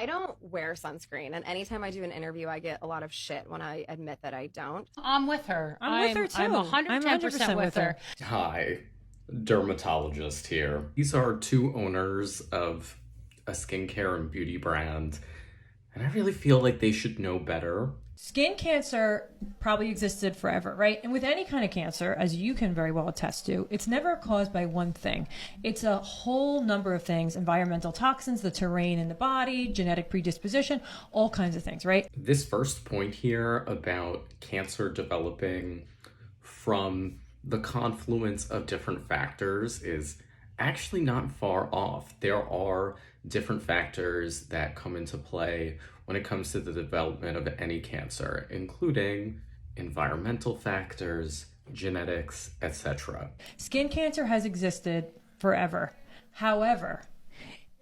I don't wear sunscreen, and anytime I do an interview, I get a lot of shit when I admit that I don't. I'm with her. I'm with her too. I'm 110% with her. Hi, dermatologist here. These are two owners of a skincare and beauty brand, and I really feel like they should know better. Skin cancer probably existed forever, right? And with any kind of cancer, as you can very well attest to, it's never caused by one thing. It's a whole number of things: environmental toxins, the terrain in the body, genetic predisposition, all kinds of things, right? This first point here about cancer developing from the confluence of different factors is actually not far off. There are different factors that come into play when it comes to the development of any cancer, including environmental factors, genetics, etc. Skin cancer has existed forever. However,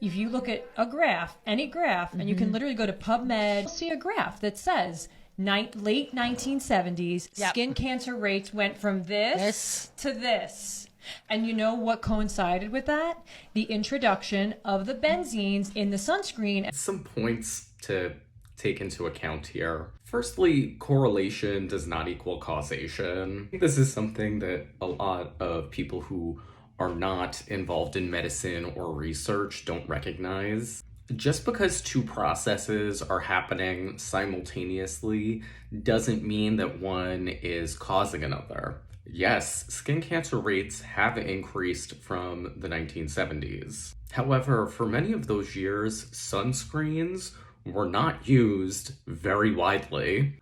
if you look at a graph, any graph, and you can literally go to PubMed, you'll see a graph that says late 1970s, skin cancer rates went from this to this. And you know what coincided with that? The introduction of the benzenes in the sunscreen. Some points to take into account here. Firstly, correlation does not equal causation. This is something that a lot of people who are not involved in medicine or research don't recognize. Just because two processes are happening simultaneously doesn't mean that one is causing another. Yes, skin cancer rates have increased from the 1970s. However, for many of those years, sunscreens were not used very widely.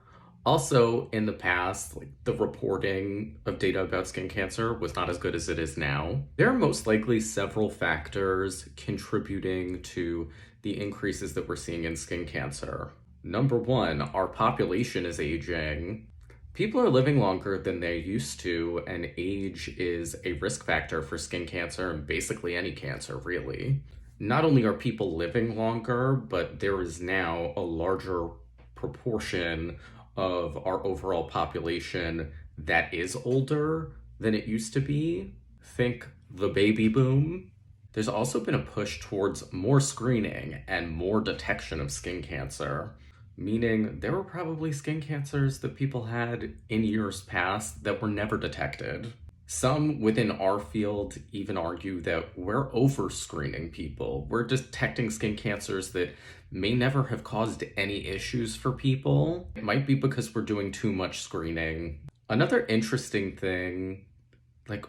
Also, in the past, the reporting of data about skin cancer was not as good as it is now. There are most likely several factors contributing to the increases that we're seeing in skin cancer. Number one, our population is aging. People are living longer than they used to, and age is a risk factor for skin cancer and basically any cancer, really. Not only are people living longer, but there is now a larger proportion of our overall population that is older than it used to be. Think the baby boom. There's also been a push towards more screening and more detection of skin cancer, meaning there were probably skin cancers that people had in years past that were never detected. Some within our field even argue that we're over-screening people. We're detecting skin cancers that may never have caused any issues for people. It might be because we're doing too much screening. Another interesting thing,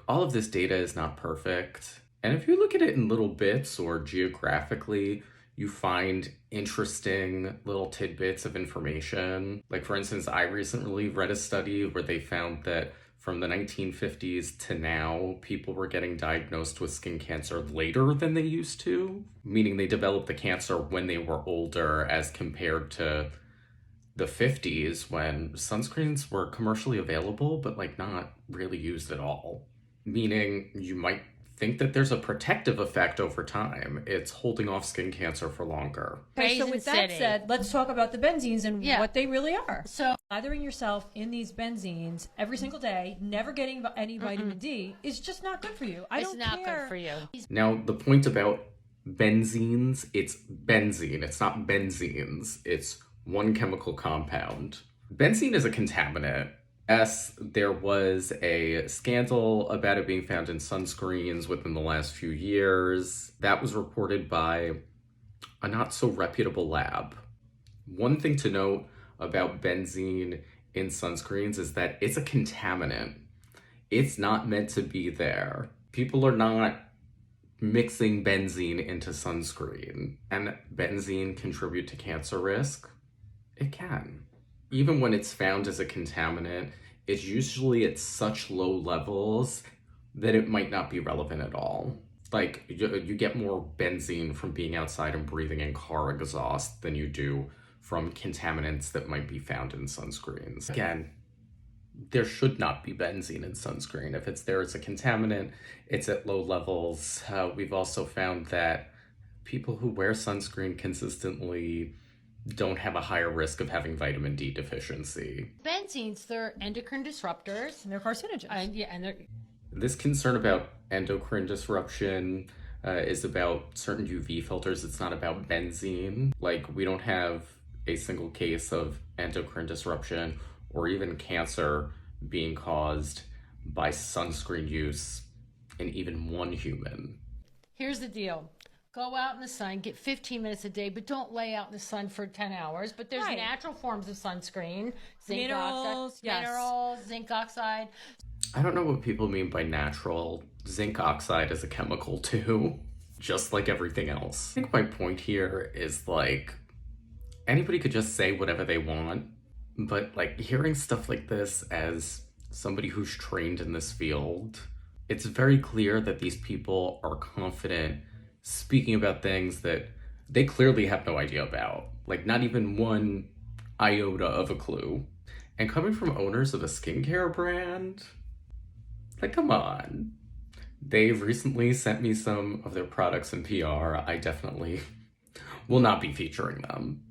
all of this data is not perfect. And if you look at it in little bits or geographically, you find interesting little tidbits of information. For instance, I recently read a study where they found that from the 1950s to now, people were getting diagnosed with skin cancer later than they used to, meaning they developed the cancer when they were older as compared to the 50s when sunscreens were commercially available, but not really used at all. Meaning you might think that there's a protective effect over time. It's holding off skin cancer for longer. Okay, so with that said, let's talk about the benzenes and what they really are. So lathering yourself in these benzenes every single day, never getting any vitamin D, is just not good for you. It's not good for you. Now, the point about benzenes, it's benzene. It's not benzenes. It's one chemical compound. Benzene is a contaminant. There was a scandal about it being found in sunscreens within the last few years. That was reported by a not so reputable lab. One thing to note about benzene in sunscreens is that it's a contaminant. It's not meant to be there. People are not mixing benzene into sunscreen. And benzene contribute to cancer risk? It can. Even when it's found as a contaminant, it's usually at such low levels that it might not be relevant at all. You get more benzene from being outside and breathing in car exhaust than you do from contaminants that might be found in sunscreens. Again, there should not be benzene in sunscreen. If it's there, it's a contaminant. It's at low levels. We've also found that people who wear sunscreen consistently don't have a higher risk of having vitamin D deficiency. Benzenes, they're endocrine disruptors. And they're carcinogens. And they're... This concern about endocrine disruption is about certain UV filters. It's not about benzene. Like, we don't have a single case of endocrine disruption or even cancer being caused by sunscreen use in even one human. Here's the deal. Go out in the sun, get 15 minutes a day, but don't lay out in the sun for 10 hours. But there's Right. natural forms of sunscreen. Minerals, yes. Minerals, zinc oxide. I don't know what people mean by natural. Zinc oxide is a chemical too, just like everything else. I think my point here is, like, anybody could just say whatever they want, but, like, hearing stuff like this as somebody who's trained in this field, it's very clear that these people are confident speaking about things that they clearly have no idea about. Like, not even one iota of a clue. And coming from owners of a skincare brand, like, come on. They've recently sent me some of their products in PR. I definitely will not be featuring them.